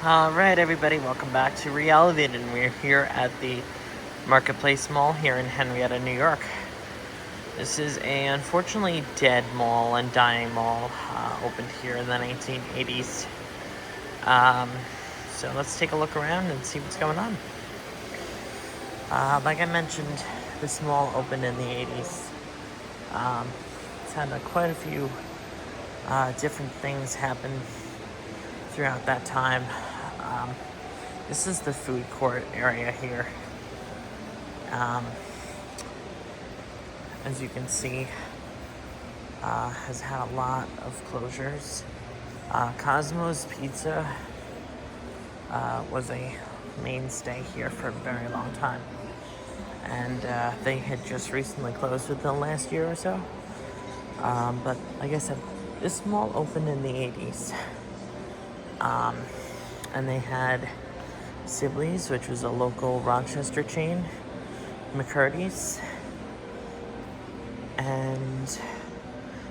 Alright, everybody, welcome back to Reality, and we're here at the Marketplace Mall here in Henrietta, New York. This is a unfortunately dead mall and dying mall, opened here in the 1980s. So let's take a look around and see what's going on. Like I mentioned, this mall opened in the 80s. It's had quite a few different things happen throughout that time. This is the food court area here. As you can see, has had a lot of closures. Cosmo's Pizza was a mainstay here for a very long time, and they had just recently closed within the last year or so. But like I said, this mall opened in the 80s, and they had Sibley's, which was a local Rochester chain, McCurdy's, and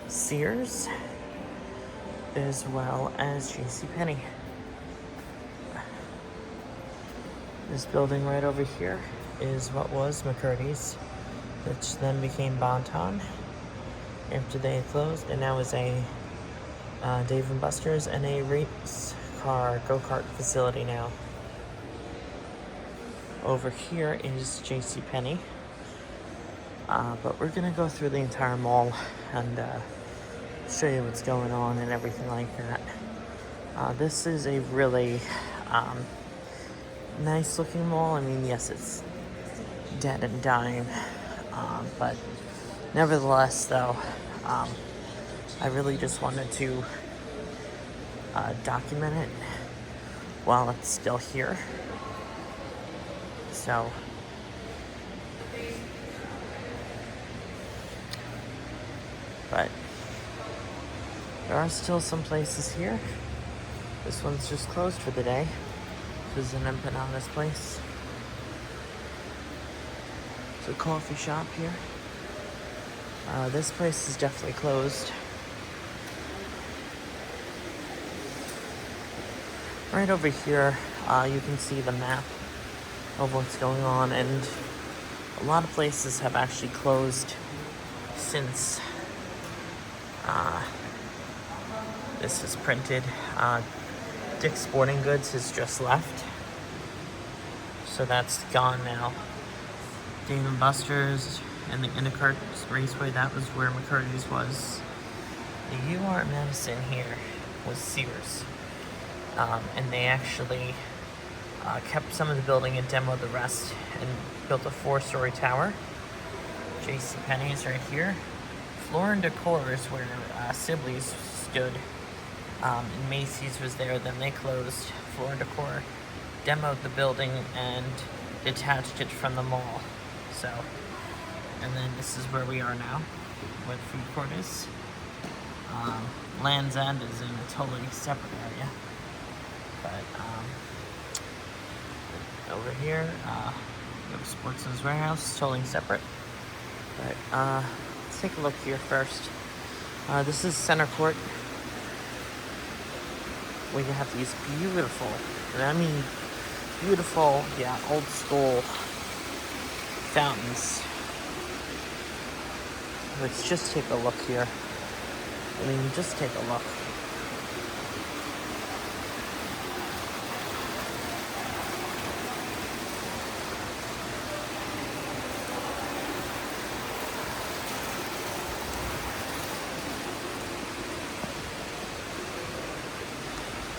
Sears, as well as JCPenney. This building right over here is what was McCurdy's, which then became Bon-Ton after they closed, and now is a Dave & Buster's and a race car go-kart facility now. Over here is JCPenney. But we're gonna go through the entire mall and show you what's going on and everything like that. This is a really nice looking mall. I mean, yes, it's dead and dying, but nevertheless, though, I really just wanted to document it while it's still here. So, but there are still some places here. This one's just closed for the day. This is an empanadas place. It's a coffee shop here. This place is definitely closed. Right over here, you can see the map of what's going on, and a lot of places have actually closed since this is printed. Dick's Sporting Goods has just left, so that's gone now. Dave & Buster's and the Innocart Raceway, that was where McCurdy's was. The UR Madison here was Sears, and they actually kept some of the building and demoed the rest and built a 4-story tower. JCPenney's right here. Floor and Decor is where Sibley's stood, and Macy's was there. Then they closed. Floor and Decor demoed the building and detached it from the mall. So, and then this is where we are now, where the food court is. Land's End is in a totally separate area, but over here, we have Sportsman's Warehouse, totally separate. But let's take a look here first. This is Center Court. We have these beautiful, and I mean beautiful, yeah, old school fountains. Let's just take a look here. I mean, just take a look.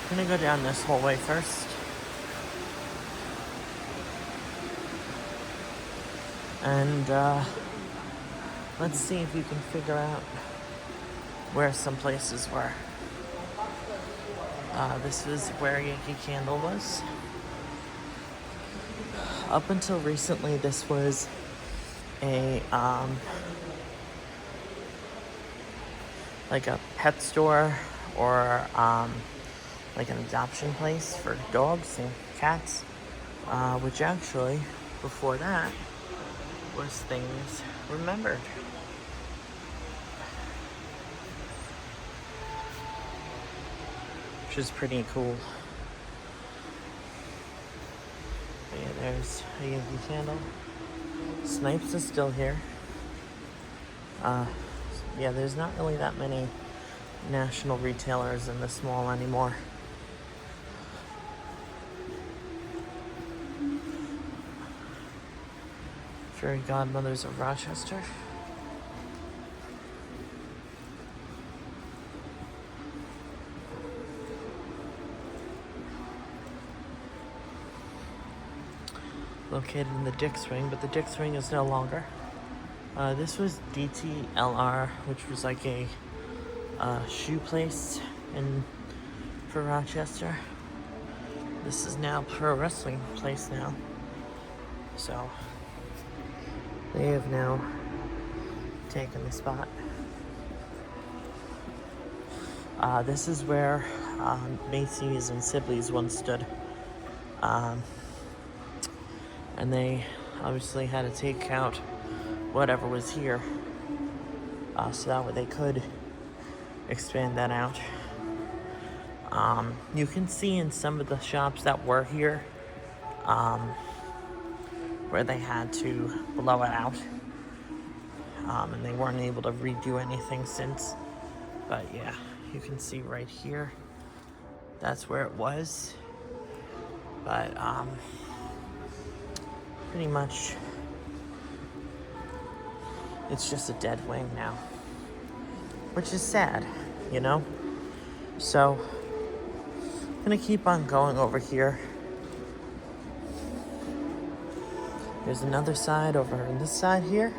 I'm gonna go down this hallway first. And let's see if you can figure out where some places were. This is where Yankee Candle was. Up until recently, this was a like a pet store or like an adoption place for dogs and cats, which actually, before that, was Things Remembered. Which is pretty cool. Yeah, there's a Yankee Candle. Snipes is still here. Yeah, there's not really that many national retailers in this mall anymore. Fairy Godmothers of Rochester. Located in the Dick's Ring, but the Dick's Ring is no longer. This was DTLR, which was like a shoe place for Rochester. This is now pro wrestling place now. So they have now taken the spot. This is where Macy's and Sibley's once stood. And they obviously had to take out whatever was here. So that way they could expand that out. You can see in some of the shops that were here where they had to blow it out. And they weren't able to redo anything since. But yeah, you can see right here, that's where it was. But pretty much it's just a dead wing now, which is sad, you know? So I'm gonna keep on going over here. There's another side over on this side here.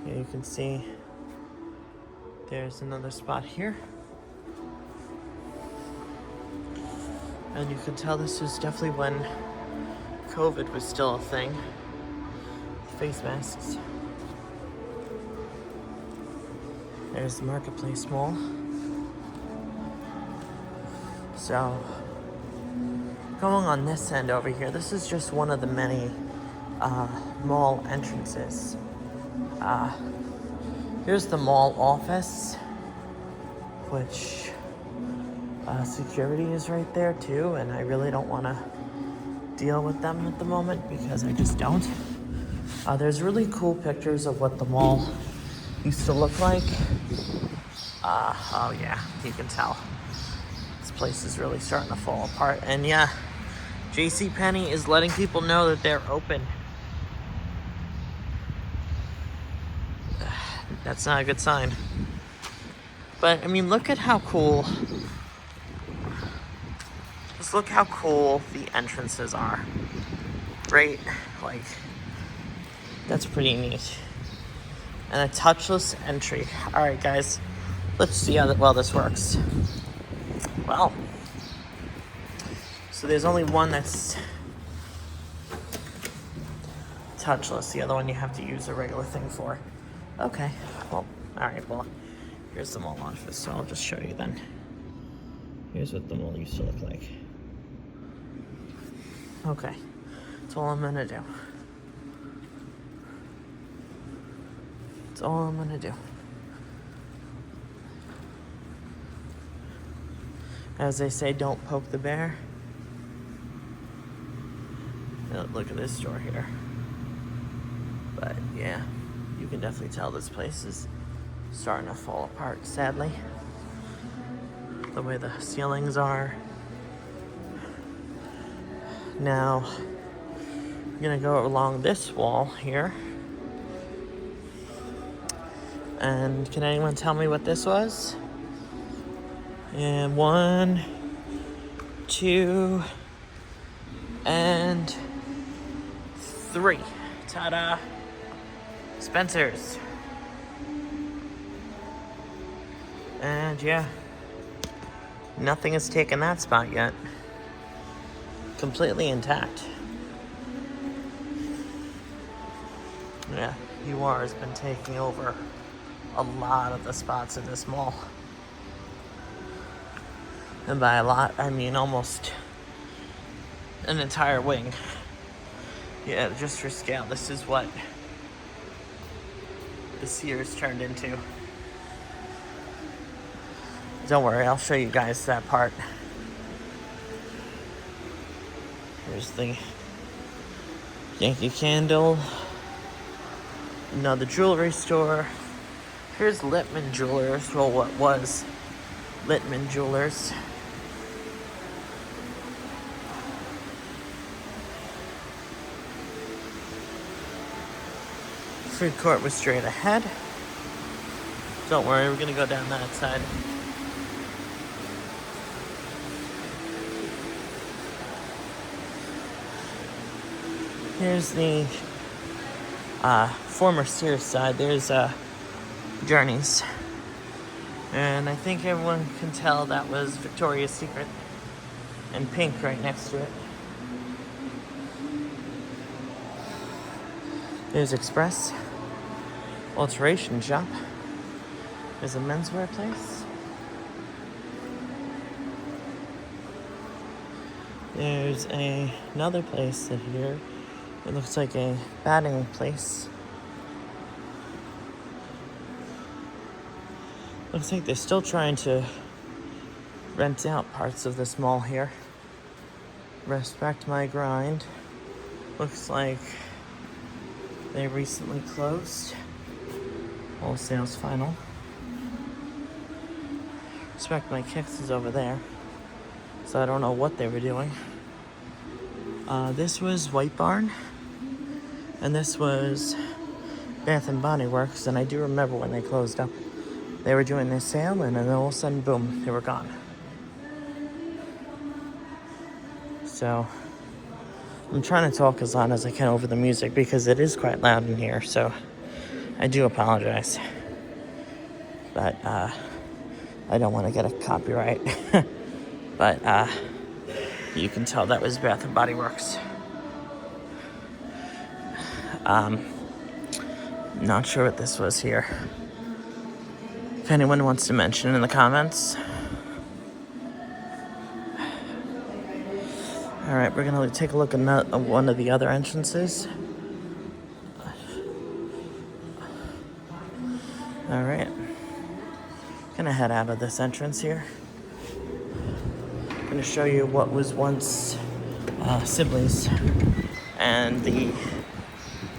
Yeah, you can see there's another spot here. And you can tell this was definitely when COVID was still a thing. Face masks. There's the Marketplace Mall. So, going on this end over here, this is just one of the many mall entrances. Here's the mall office, which security is right there too, and I really don't want to deal with them at the moment because I just don't. There's really cool pictures of what the mall used to look like. Oh yeah, you can tell. This place is really starting to fall apart. And yeah, JCPenney is letting people know that they're open. That's not a good sign. But I mean, look at how cool. Just look how cool the entrances are. Right? Like, that's pretty neat. And a touchless entry. Alright guys, let's see how well this works. Well, so there's only one that's touchless. The other one you have to use a regular thing for. Okay, well, alright, well, here's the mall office, so I'll just show you then. Here's what the mall used to look like. Okay, that's all I'm gonna do. That's all I'm gonna do. As they say, don't poke the bear. Look at this store here. But yeah, you can definitely tell this place is starting to fall apart, sadly. The way the ceilings are. Now, I'm gonna go along this wall here. And can anyone tell me what this was? And 1, 2, and 3. Ta-da! Spencer's. And yeah, nothing has taken that spot yet. Completely intact. Yeah, UR has been taking over a lot of the spots in this mall. And by a lot, I mean almost an entire wing. Yeah, just for scale, this is what the Sears turned into. Don't worry, I'll show you guys that part. Here's the Yankee Candle. Another jewelry store. Here's Littman Jewelers. Well, what was Littman Jewelers. Food court was straight ahead. Don't worry, we're gonna go down that side. Here's the former Sears side. There's Journeys. And I think everyone can tell that was Victoria's Secret. And pink right next to it. There's Express. Alteration Shop. There's a menswear place. There's another place here. It looks like a batting place. Looks like they're still trying to rent out parts of this mall here. Respect My Grind. Looks like they recently closed. Wholesale's final. Respect My Kicks is over there. So I don't know what they were doing. This was White Barn. And this was Bath and Body Works. And I do remember when they closed up. They were doing their sale, and then all of a sudden, boom, they were gone. So, I'm trying to talk as loud as I can over the music because it is quite loud in here, so I do apologize. But, I don't want to get a copyright. But, you can tell that was Bath and Body Works. Not sure what this was here. If anyone wants to mention in the comments. Alright, we're gonna take a look at one of the other entrances. Alright. Gonna head out of this entrance here. Gonna show you what was once Sibley's and the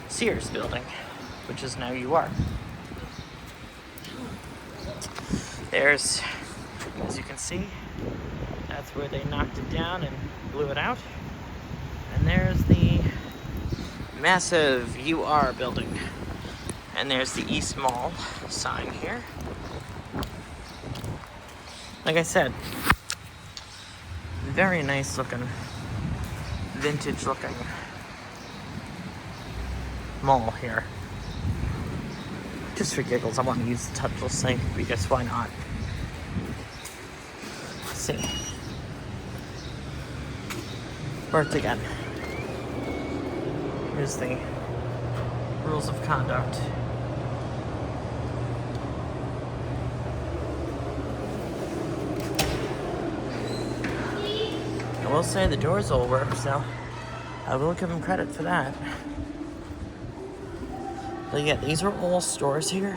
Sears building, which is now UR. There's, as you can see, that's where they knocked it down and blew it out. And there's the massive UR building. And there's the East Mall sign here. Like I said, very nice looking, vintage looking mall here. Just for giggles, I want to use the touchless thing because why not? Let's see. Worked again. Here's the rules of conduct. I will say the doors all work, so I will give them credit for that. But yeah, these are all stores here.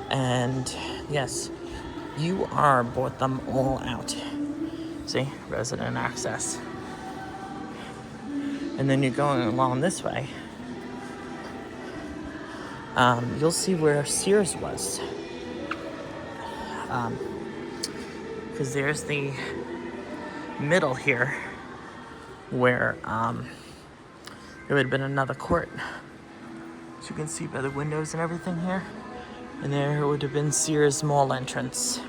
And yes, UR bought them all out. See, resident access. And then you're going along this way. You'll see where Sears was. Because there's the middle here where there would have been another court. As you can see by the windows and everything here. And there would have been Sears Mall entrance.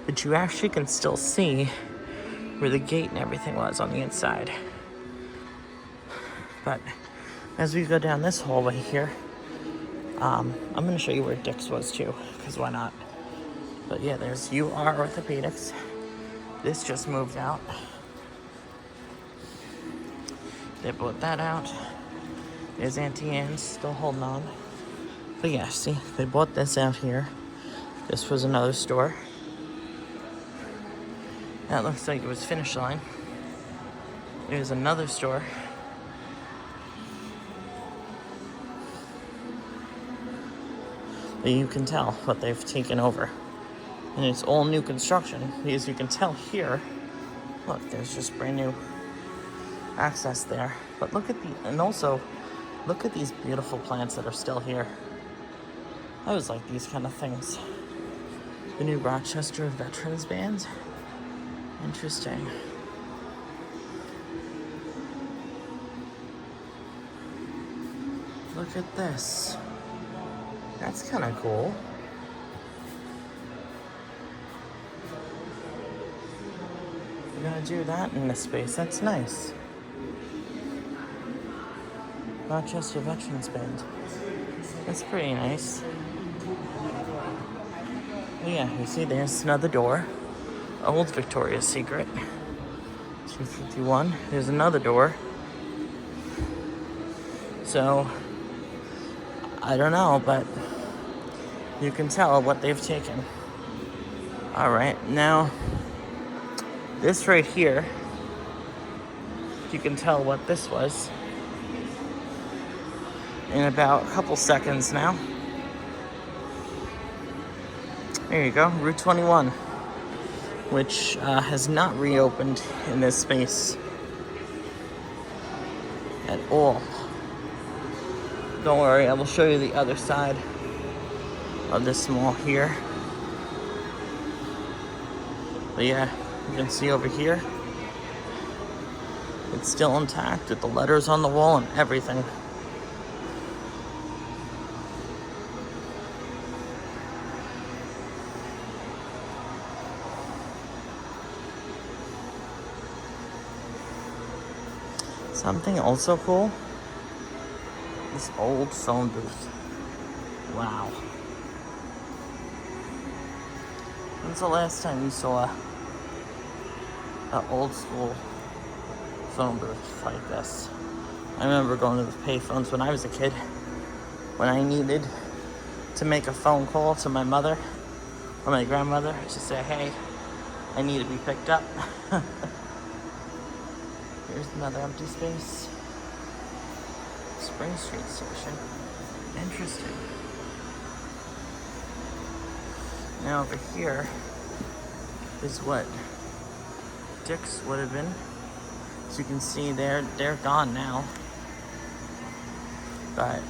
But you actually can still see where the gate and everything was on the inside. But as we go down this hallway here, I'm going to show you where Dick's was too, because why not? But yeah, there's UR Orthopedics. This just moved out. They bought that out. There's Auntie Anne's still holding on. But yeah, see, they bought this out here. This was another store. That looks like it was Finish Line. There's another store. But you can tell what they've taken over. And it's all new construction. As you can tell here, look, there's just brand new access there. But look at and also look at these beautiful plants that are still here. I always like these kind of things. The New Rochester Veterans Band. Interesting. Look at this. That's kind of cool. We're gonna do that in this space. That's nice. Rochester Veterans Band. That's pretty nice. Oh yeah, you see there's another door. Old Victoria's Secret. 251. There's another door. So, I don't know, but you can tell what they've taken. Alright, now, this right here, you can tell what this was in about a couple seconds now. There you go, Route 21, which has not reopened in this space at all. Don't worry, I will show you the other side of this mall here. But yeah, you can see over here, it's still intact with the letters on the wall and everything. Something also cool, this old phone booth. Wow. When's the last time you saw an old school phone booth like this? I remember going to the payphones when I was a kid, when I needed to make a phone call to my mother or my grandmother to say, hey, I need to be picked up. Here's another empty space. Spring Street Station. Interesting. Now over here is what Dick's would have been. As you can see, they're gone now. But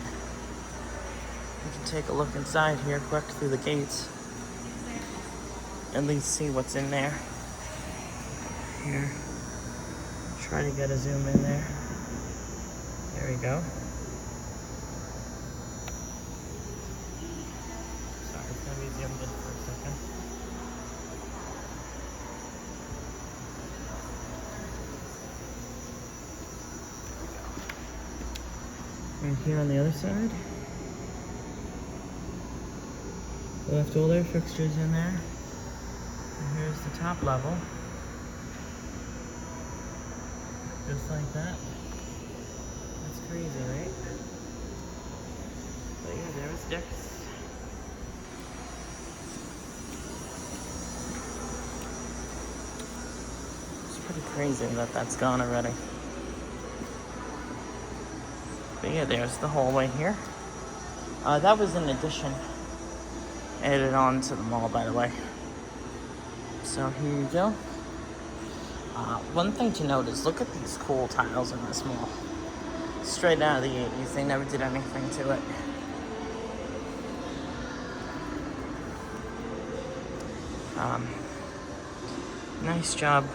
we can take a look inside here quick through the gates. At least see what's in there. Here. Try to get a zoom in there. There we go. Sorry, it's gonna be zoomed in for a second. Right here on the other side. We left all their fixtures in there. And here's the top level. Just like that. That's crazy, right? But yeah, there was Dick's. It's pretty crazy that that's gone already. But yeah, there's the hallway here. That was an addition added on to the mall, by the way. So here you go. One thing to note is look at these cool tiles in this mall. Straight out of the 80s, they never did anything to it. Nice job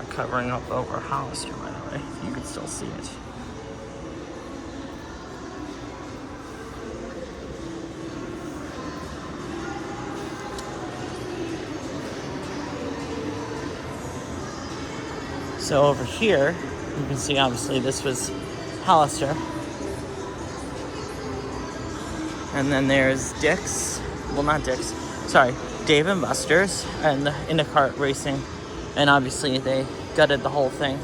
covering up over Hollister, by the way. You can still see it. So over here, you can see obviously this was Hollister. And then there's Dick's, well not Dick's, sorry, Dave & Buster's and the IndyCar racing. And obviously they gutted the whole thing.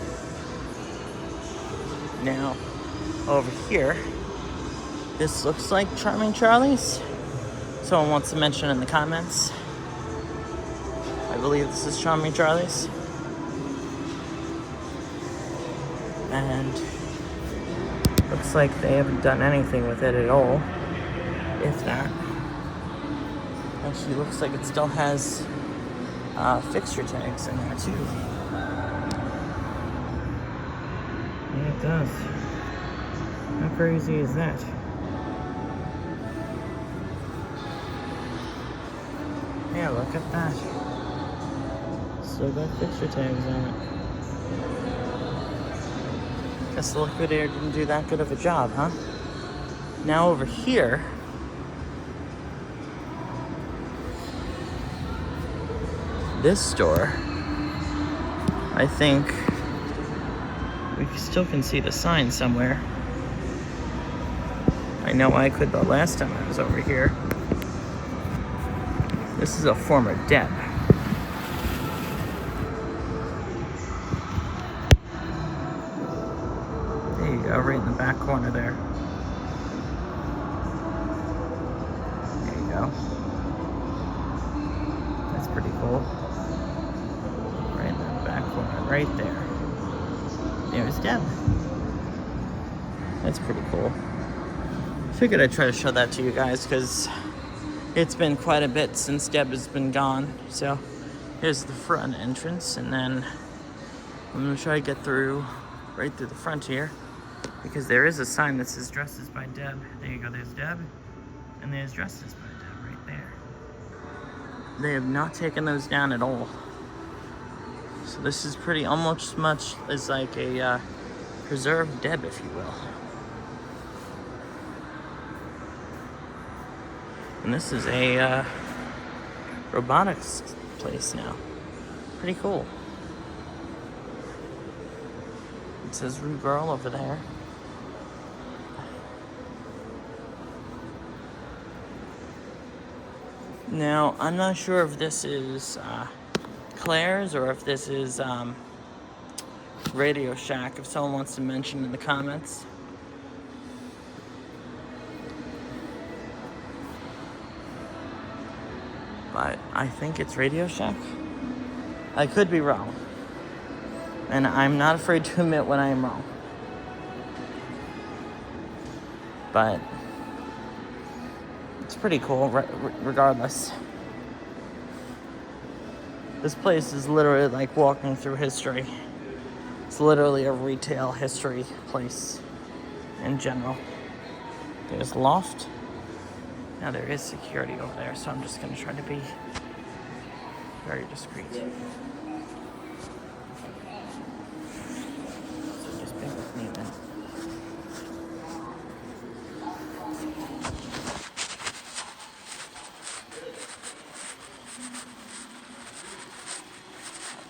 Now, over here, this looks like Charming Charlie's. Someone wants to mention in the comments. I believe this is Charming Charlie's. And looks like they haven't done anything with it at all, if that. Actually looks like it still has fixture tags in there too. it does. How crazy is that? Yeah, look at that. Still got fixture tags on it. Guess the liquidator didn't do that good of a job, huh? Now over here, this store, I think we still can see the sign somewhere. I know I could the last time I was over here. This is a former Deb. There you go, right in the back corner there. There you go. That's pretty cool. Right in the back corner, right there. There's Deb. That's pretty cool. Figured I'd try to show that to you guys because it's been quite a bit since Deb has been gone. So here's the front entrance, and then I'm gonna try to get through right through the front here because there is a sign that says dresses by Deb. There you go, there's Deb, and there's dresses by Deb right there. They have not taken those down at all. So this is pretty almost much as like a preserved Deb, if you will. And this is a robotics place now. Pretty cool. It says Rue Girl over there. Now, I'm not sure if this is Claire's or if this is Radio Shack, if someone wants to mention in the comments. But I think it's Radio Shack. I could be wrong. And I'm not afraid to admit when I am wrong. But it's pretty cool regardless. This place is literally like walking through history. It's literally a retail history place in general. There's Loft. Now there is security over there, so I'm just going to try to be very discreet. So just bear with me then.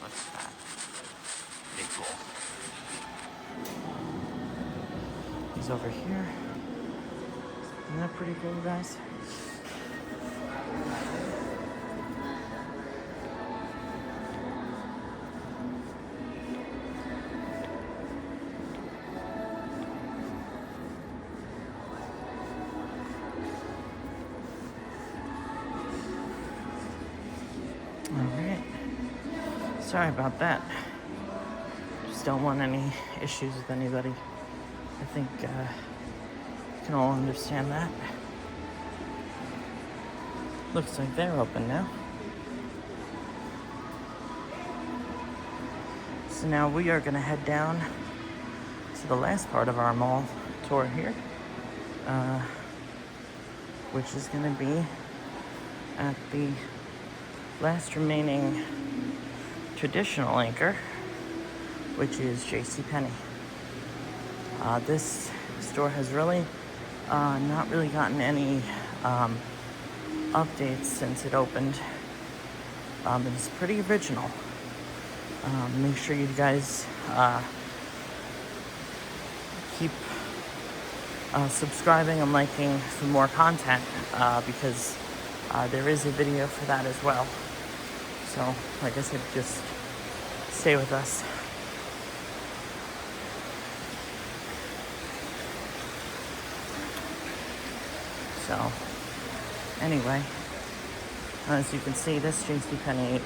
What's that? Pretty cool. He's over here. Isn't that pretty cool, guys? Alright. Sorry about that. Just don't want any issues with anybody. I think you can all understand that. Looks like they're open now. So now we are going to head down to the last part of our mall tour here, which is going to be at the last remaining traditional anchor, which is JCPenney. This store has really not really gotten any updates since it opened. It's pretty original. Make sure you guys keep subscribing and liking for more content because there is a video for that as well. So, like I said, just stay with us. So, anyway, as you can see, this JCPenney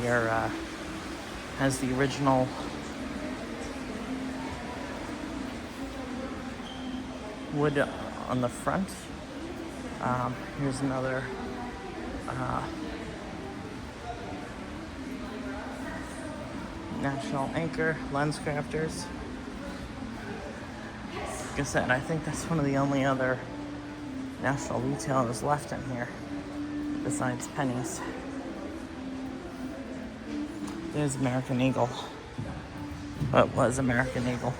here has the original wood on the front. Here's another National Anchor Lens Crafters. Like I said, I think that's one of the only other national retailers left in here besides Penny's. There's American Eagle. What was American Eagle?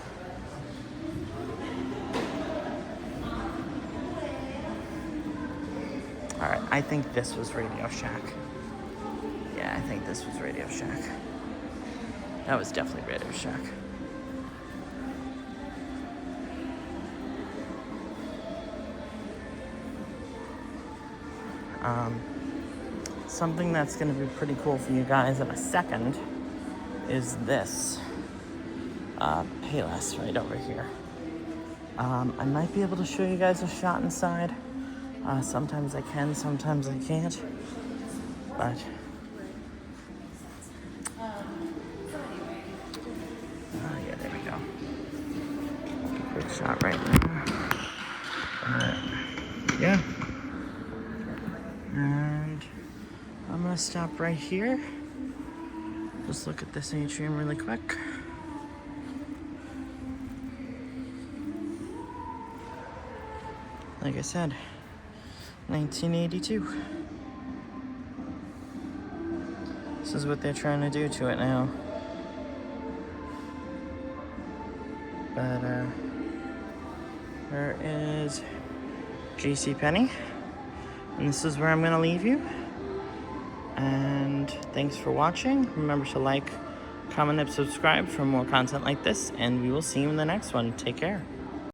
Alright, I think this was Radio Shack. Yeah, I think this was Radio Shack. That was definitely Radio Shack. Something that's going to be pretty cool for you guys in a second is this Payless right over here. I might be able to show you guys a shot inside. Sometimes I can, sometimes I can't. But yeah, there we go. Quick shot right now. Yeah. And I'm gonna stop right here. Just look at this atrium really quick. Like I said, 1982. This is what they're trying to do to it now. But there is JCPenney. And this is where I'm gonna leave you. And thanks for watching. Remember to like, comment, and subscribe for more content like this. And we will see you in the next one. Take care.